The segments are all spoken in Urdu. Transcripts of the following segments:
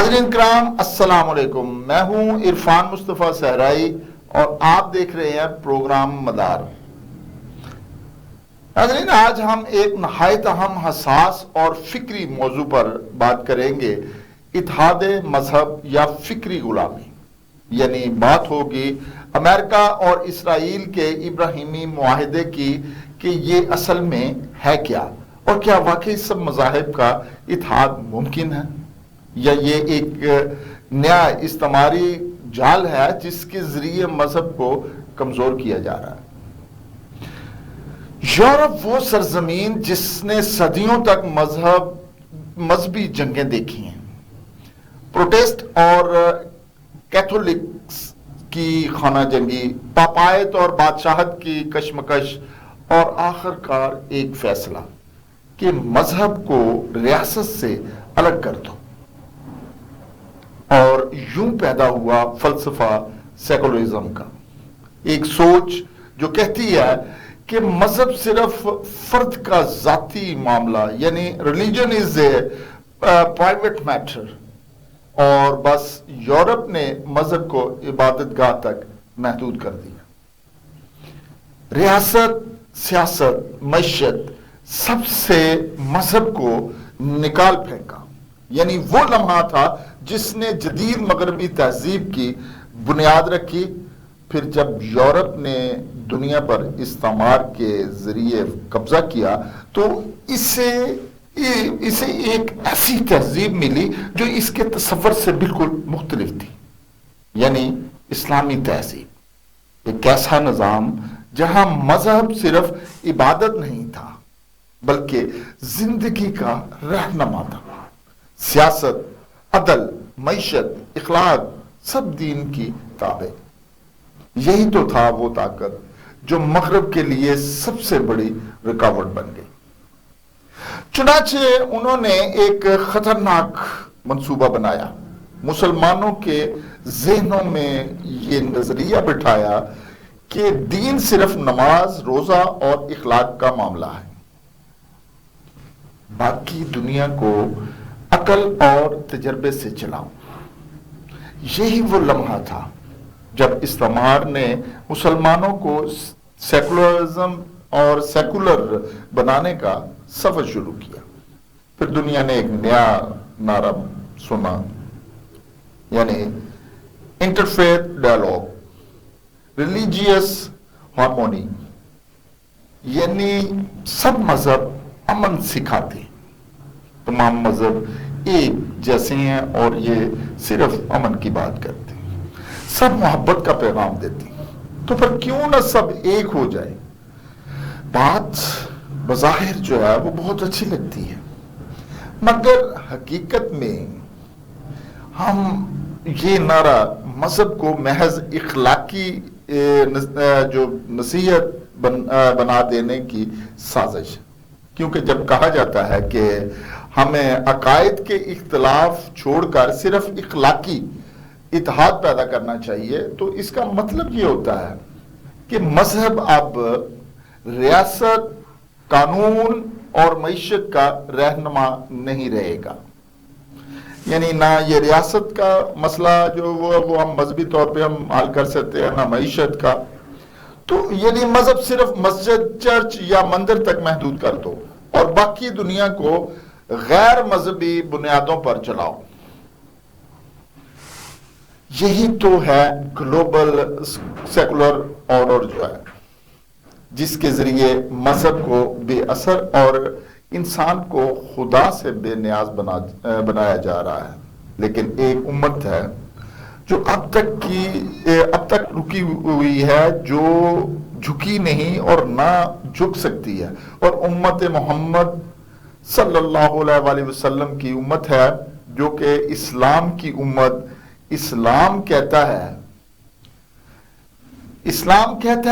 ناظرین کرام السلام علیکم، میں ہوں عرفان مصطفیٰ صحرائی اور آپ دیکھ رہے ہیں پروگرام مدار۔ ناظرین، آج ہم ایک نہایت اہم، حساس اور فکری موضوع پر بات کریں گے، اتحاد مذہب یا فکری غلامی۔ یعنی بات ہوگی امریکہ اور اسرائیل کے ابراہیمی معاہدے کی کہ یہ اصل میں ہے کیا، اور کیا واقعی سب مذاہب کا اتحاد ممکن ہے، یا یہ ایک نیا استعماری جال ہے جس کے ذریعے مذہب کو کمزور کیا جا رہا ہے۔ یورپ وہ سرزمین جس نے صدیوں تک مذہبی جنگیں دیکھی ہیں، پروٹسٹ اور کیتھولکس کی خانہ جنگی، پاپایت اور بادشاہت کی کشمکش، اور آخر کار ایک فیصلہ کہ مذہب کو ریاست سے الگ کر دو، اور یوں پیدا ہوا فلسفہ سیکولرزم کا، ایک سوچ جو کہتی ہے کہ مذہب صرف فرد کا ذاتی معاملہ، یعنی religion is a private matter, اور بس یورپ نے مذہب کو عبادت گاہ تک محدود کر دیا۔ ریاست، سیاست، معیشت سب سے مذہب کو نکال پھینکا، یعنی وہ لمحہ تھا جس نے جدید مغربی تہذیب کی بنیاد رکھی۔ پھر جب یورپ نے دنیا پر استعمار کے ذریعے قبضہ کیا تو اسے ایک ایسی تہذیب ملی جو اس کے تصور سے بالکل مختلف تھی، یعنی اسلامی تہذیب، ایک ایسا نظام جہاں مذہب صرف عبادت نہیں تھا بلکہ زندگی کا رہنما تھا۔ سیاست، عدل، معیشت، اخلاق سب دین کی تابع۔ یہی تو تھا وہ طاقت جو مغرب کے لیے سب سے بڑی رکاوٹ بن گئی۔ چنانچہ انہوں نے ایک خطرناک منصوبہ بنایا، مسلمانوں کے ذہنوں میں یہ نظریہ بٹھایا کہ دین صرف نماز، روزہ اور اخلاق کا معاملہ ہے، باقی دنیا کو عقل اور تجربے سے چلاؤ۔ یہی وہ لمحہ تھا جب استعمار نے مسلمانوں کو سیکولرزم اور سیکولر بنانے کا سفر شروع کیا۔ پھر دنیا نے ایک نیا نعرہ سنا، یعنی انٹرفیتھ ڈائیلاگ، ریلیجیس ہارمونی، یعنی سب مذہب امن سکھاتے، تمام مذہب ایک جیسے ہیں اور یہ صرف امن کی بات کرتے، سب محبت کا پیغام دیتی، تو پھر کیوں نہ سب ایک ہو جائے۔ بات بظاہر جو ہے وہ بہت اچھی لگتی ہے، مگر حقیقت میں ہم یہ نعرہ مذہب کو محض اخلاقی جو نصیحت بنا دینے کی سازش، کیونکہ جب کہا جاتا ہے کہ ہمیں عقائد کے اختلاف چھوڑ کر صرف اخلاقی اتحاد پیدا کرنا چاہیے، تو اس کا مطلب یہ ہوتا ہے کہ مذہب اب ریاست، قانون اور معیشت کا رہنما نہیں رہے گا۔ یعنی نہ یہ ریاست کا مسئلہ جو وہ ہم مذہبی طور پہ ہم حل کر سکتے ہیں، نہ معیشت کا، تو یعنی مذہب صرف مسجد، چرچ یا مندر تک محدود کر دو اور باقی دنیا کو غیر مذہبی بنیادوں پر چلاؤ۔ یہی تو ہے گلوبل سیکولر آرڈر جو ہے، جس کے ذریعے مذہب کو بے اثر اور انسان کو خدا سے بے نیاز بنایا جا رہا ہے۔ لیکن ایک امت ہے جو اب تک رکی ہوئی ہے، جو جھکی نہیں اور نہ جھک سکتی ہے، اور امت محمد صلی اللہ علیہ وسلم کی امت ہے، جو کہ اسلام کی امت۔ اسلام کہتا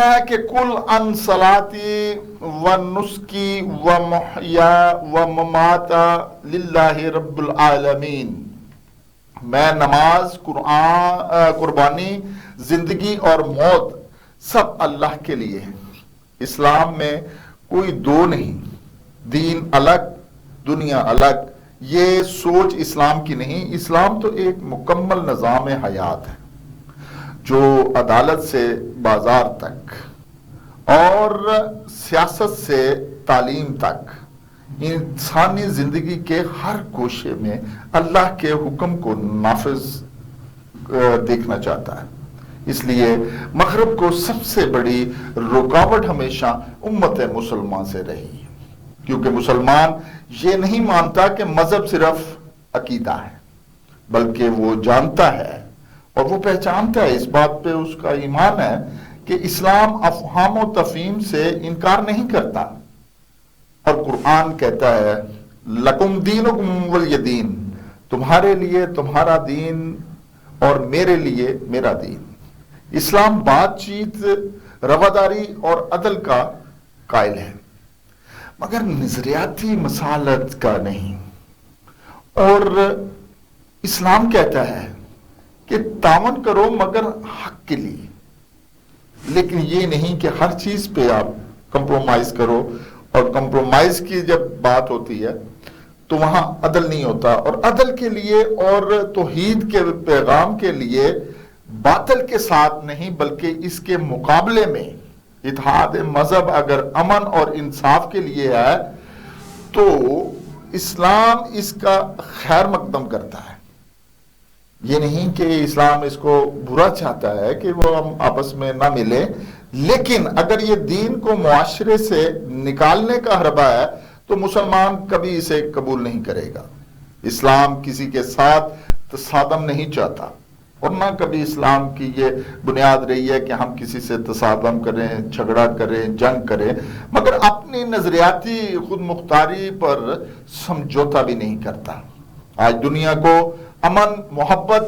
ہے کہ کل ان صلاتی و نسکی و محیا و مماتا للہ رب العالمین، میں نماز، قربانی، زندگی اور موت سب اللہ کے لیے ہے۔ اسلام میں کوئی دو نہیں، دین الگ، دنیا الگ، یہ سوچ اسلام کی نہیں. اسلام تو ایک مکمل نظام حیات ہے جو عدالت سے بازار تک اور سیاست سے تعلیم تک انسانی زندگی کے ہر گوشے میں اللہ کے حکم کو نافذ دیکھنا چاہتا ہے. اس لیے مغرب کو سب سے بڑی رکاوٹ ہمیشہ امت مسلمان سے رہی ہے، کیونکہ مسلمان یہ نہیں مانتا کہ مذہب صرف عقیدہ ہے، بلکہ وہ جانتا ہے اور وہ پہچانتا ہے، اس بات پہ اس کا ایمان ہے کہ اسلام افہام و تفہیم سے انکار نہیں کرتا. اور قرآن کہتا ہے لکم دینکم ولی دین، تمہارے لیے تمہارا دین اور میرے لیے میرا دین. اسلام بات چیت، رواداری اور عدل کا قائل ہے، مگر نظریاتی مسالت کا نہیں. اور اسلام کہتا ہے کہ تعاون کرو مگر حق کے لیے، لیکن یہ نہیں کہ ہر چیز پہ آپ کمپرومائز کرو. اور کمپرومائز کی جب بات ہوتی ہے تو وہاں عدل نہیں ہوتا، اور عدل کے لیے اور توحید کے پیغام کے لیے باطل کے ساتھ نہیں بلکہ اس کے مقابلے میں اتحاد مذہب اگر امن اور انصاف کے لیے ہے تو اسلام اس کا خیر مقدم کرتا ہے. یہ نہیں کہ اسلام اس کو برا چاہتا ہے کہ وہ ہم آپس میں نہ ملیں، لیکن اگر یہ دین کو معاشرے سے نکالنے کا حربہ ہے تو مسلمان کبھی اسے قبول نہیں کرے گا. اسلام کسی کے ساتھ تصادم نہیں چاہتا، اور نہ کبھی اسلام کی یہ بنیاد رہی ہے کہ ہم کسی سے تصادم کریں، جھگڑا کریں، جنگ کریں، مگر اپنی نظریاتی خود مختاری پر سمجھوتا بھی نہیں کرتا. آج دنیا کو امن، محبت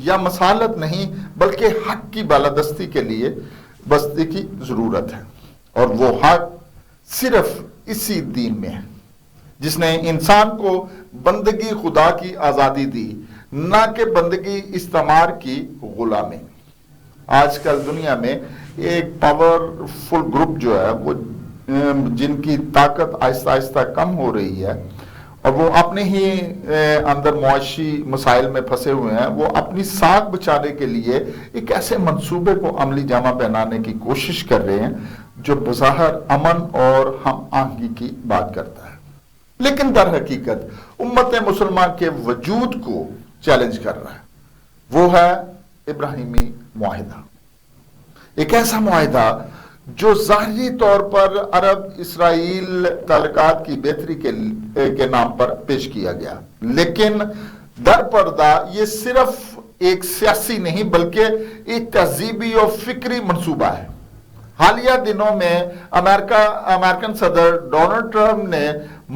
یا مسالت نہیں بلکہ حق کی بالادستی کے لیے بستی کی ضرورت ہے، اور وہ حق صرف اسی دین میں ہے جس نے انسان کو بندگی خدا کی آزادی دی، نہ کہ بندگی استعمار کی غلامی. آج کل دنیا میں ایک پاورفل گروپ جو ہے وہ جن کی طاقت آہستہ آہستہ کم ہو رہی ہے اور وہ اپنے ہی اندر معاشی مسائل میں پھنسے ہوئے ہیں، وہ اپنی ساکھ بچانے کے لیے ایک ایسے منصوبے کو عملی جامہ پہنانے کی کوشش کر رہے ہیں جو بظاہر امن اور ہم آہنگی کی بات کرتا ہے، لیکن در حقیقت امت مسلمان کے وجود کو چیلنج کر رہا ہے. وہ ہے ابراہیمی معاہدہ، ایک ایسا معاہدہ جو ظاہری طور پر عرب اسرائیل تعلقات کی بہتری کے نام پر پیش کیا گیا، لیکن در پردہ یہ صرف ایک سیاسی نہیں بلکہ ایک تہذیبی اور فکری منصوبہ ہے. حالیہ دنوں میں امریکن صدر ڈونلڈ ٹرمپ نے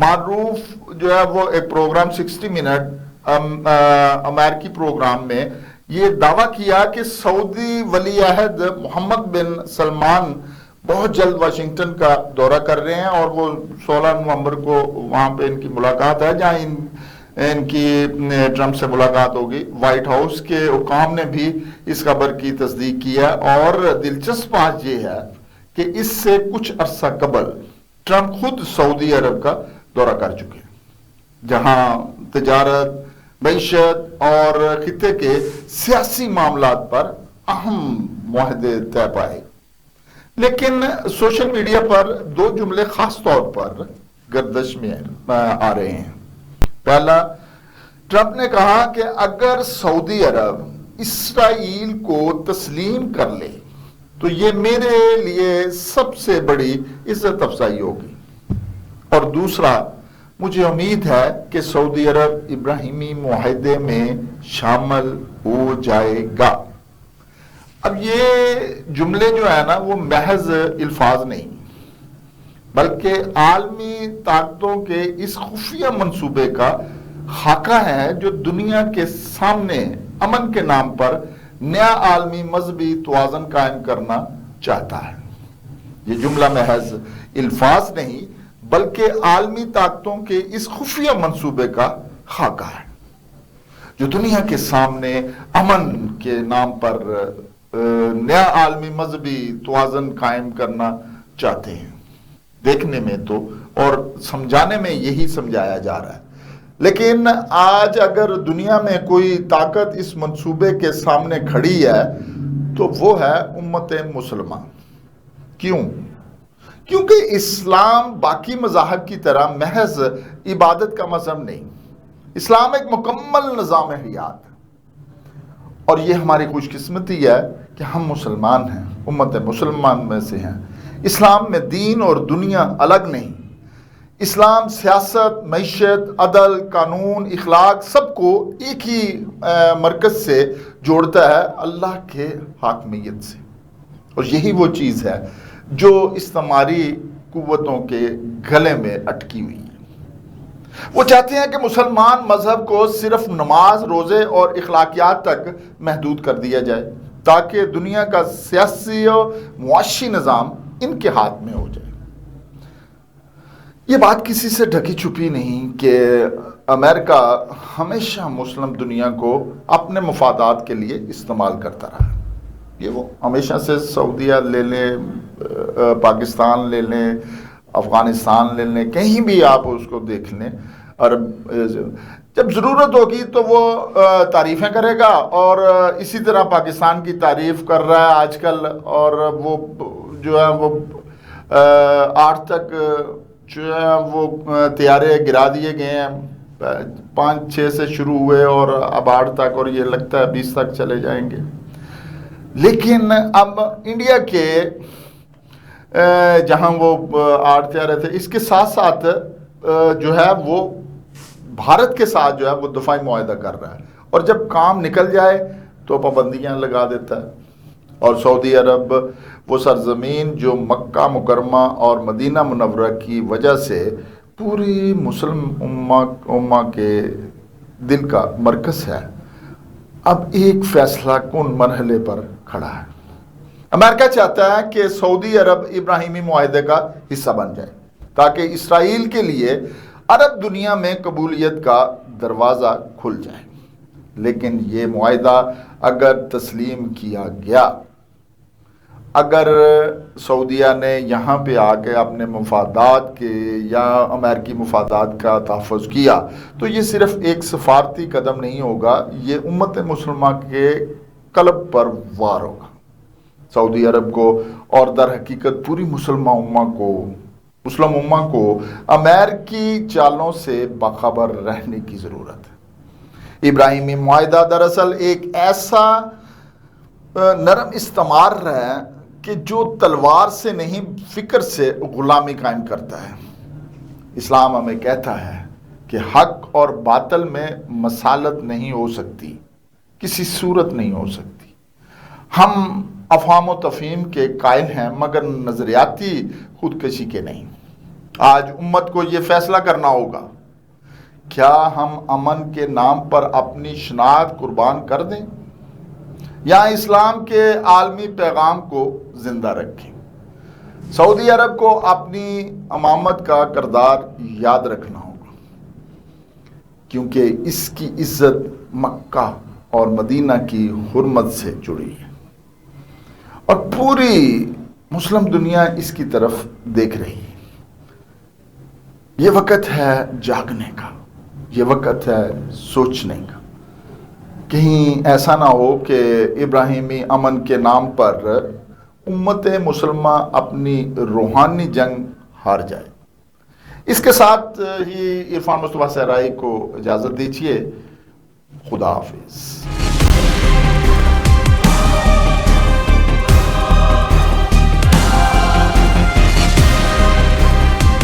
معروف جو ہے وہ ایک پروگرام 60 منٹ امریکی پروگرام میں یہ دعویٰ کیا کہ سعودی ولی عہد محمد بن سلمان بہت جلد واشنگٹن کا دورہ کر رہے ہیں، اور وہ 16 نومبر کو وہاں پہ ان کی ملاقات ہے جہاں ان کی ٹرمپ سے ملاقات ہوگی. وائٹ ہاؤس کے حکام نے بھی اس خبر کی تصدیق کی ہے، اور دلچسپ بات یہ ہے کہ اس سے کچھ عرصہ قبل ٹرمپ خود سعودی عرب کا دورہ کر چکے ہیں، جہاں تجارت، معیشت اور خطے کے سیاسی معاملات پر اہم معاہدے طے پائے. لیکن سوشل میڈیا پر دو جملے خاص طور پر گردش میں آ رہے ہیں. پہلا، ٹرمپ نے کہا کہ اگر سعودی عرب اسرائیل کو تسلیم کر لے تو یہ میرے لیے سب سے بڑی عزت افزائی ہوگی. اور دوسرا، مجھے امید ہے کہ سعودی عرب ابراہیمی معاہدے میں شامل ہو جائے گا. اب یہ جملے جو ہے نا وہ محض الفاظ نہیں بلکہ عالمی طاقتوں کے اس خفیہ منصوبے کا خاکہ ہے جو دنیا کے سامنے امن کے نام پر نیا عالمی مذہبی توازن قائم کرنا چاہتا ہے. یہ جملہ محض الفاظ نہیں بلکہ عالمی طاقتوں کے اس خفیہ منصوبے کا خاکہ ہے جو دنیا کے سامنے امن کے نام پر نیا عالمی مذہبی توازن قائم کرنا چاہتے ہیں. دیکھنے میں تو اور سمجھانے میں یہی سمجھایا جا رہا ہے. لیکن آج اگر دنیا میں کوئی طاقت اس منصوبے کے سامنے کھڑی ہے تو وہ ہے امت مسلمہ۔ کیوں؟ کیونکہ اسلام باقی مذاہب کی طرح محض عبادت کا مذہب نہیں، اسلام ایک مکمل نظام حیات ہے، اور یہ ہماری خوش قسمتی ہے کہ ہم مسلمان ہیں، امت مسلمان میں سے ہیں۔ اسلام میں دین اور دنیا الگ نہیں، اسلام سیاست، معیشت، عدل، قانون، اخلاق سب کو ایک ہی مرکز سے جوڑتا ہے، اللہ کے حاکمیت سے۔ اور یہی وہ چیز ہے جو استعماری قوتوں کے گلے میں اٹکی ہوئی ہے۔ وہ چاہتے ہیں کہ مسلمان مذہب کو صرف نماز، روزے اور اخلاقیات تک محدود کر دیا جائے تاکہ دنیا کا سیاسی اور معاشی نظام ان کے ہاتھ میں ہو جائے۔ یہ بات کسی سے ڈھکی چھپی نہیں کہ امریکہ ہمیشہ مسلم دنیا کو اپنے مفادات کے لیے استعمال کرتا رہا۔ یہ وہ ہمیشہ سے سعودیہ لے لیں، پاکستان لے لیں، افغانستان لے لیں، کہیں بھی آپ اس کو دیکھ لیں، عرب جب ضرورت ہوگی تو وہ تعریفیں کرے گا، اور اسی طرح پاکستان کی تعریف کر رہا ہے آج کل، اور وہ جو ہے وہ 8 تک جو ہے وہ طیارے گرا دیے گئے ہیں، 5-6 سے شروع ہوئے اور اب 8 تک، اور یہ لگتا ہے 20 تک چلے جائیں گے۔ لیکن اب انڈیا کے جہاں وہ 8 طیارے تھے، اس کے ساتھ ساتھ جو ہے وہ بھارت کے ساتھ جو ہے وہ دفاعی معاہدہ کر رہا ہے، اور جب کام نکل جائے تو پابندیاں لگا دیتا ہے۔ اور سعودی عرب وہ سرزمین جو مکہ مکرمہ اور مدینہ منورہ کی وجہ سے پوری مسلم امہ کے دل کا مرکز ہے، اب ایک فیصلہ کن مرحلے پر کھڑا ہے۔ امریکہ چاہتا ہے کہ سعودی عرب ابراہیمی معاہدے کا حصہ بن جائے تاکہ اسرائیل کے لیے عرب دنیا میں قبولیت کا دروازہ کھل جائے۔ لیکن یہ معاہدہ اگر تسلیم کیا گیا، اگر سعودیہ نے یہاں پہ آ کے اپنے مفادات کے یا امریکی مفادات کا تحفظ کیا، تو یہ صرف ایک سفارتی قدم نہیں ہوگا، یہ امت مسلمہ کے قلب پر وار ہوگا۔ سعودی عرب کو اور در حقیقت پوری مسلم امہ کو امریکی چالوں سے باخبر رہنے کی ضرورت ہے۔ ابراہیمی معاہدہ دراصل ایک ایسا نرم استعمار ہے کہ جو تلوار سے نہیں فکر سے غلامی قائم کرتا ہے۔ اسلام ہمیں کہتا ہے کہ حق اور باطل میں مسالت نہیں ہو سکتی، کسی صورت نہیں ہو سکتی۔ ہم افہام و تفہیم کے قائل ہیں مگر نظریاتی خودکشی کے نہیں۔ آج امت کو یہ فیصلہ کرنا ہوگا، کیا ہم امن کے نام پر اپنی شناخت قربان کر دیں یا اسلام کے عالمی پیغام کو زندہ رکھیں؟ سعودی عرب کو اپنی امامت کا کردار یاد رکھنا ہوگا، کیونکہ اس کی عزت مکہ اور مدینہ کی حرمت سے جڑی ہے، اور پوری مسلم دنیا اس کی طرف دیکھ رہی ہے۔ یہ وقت ہے جاگنے کا، یہ وقت ہے سوچنے کا۔ کہیں ایسا نہ ہو کہ ابراہیمی امن کے نام پر امت مسلمہ اپنی روحانی جنگ ہار جائے۔ اس کے ساتھ ہی عرفان مصطفیٰ صحرائی کو اجازت دیجیے۔ خدا حافظ۔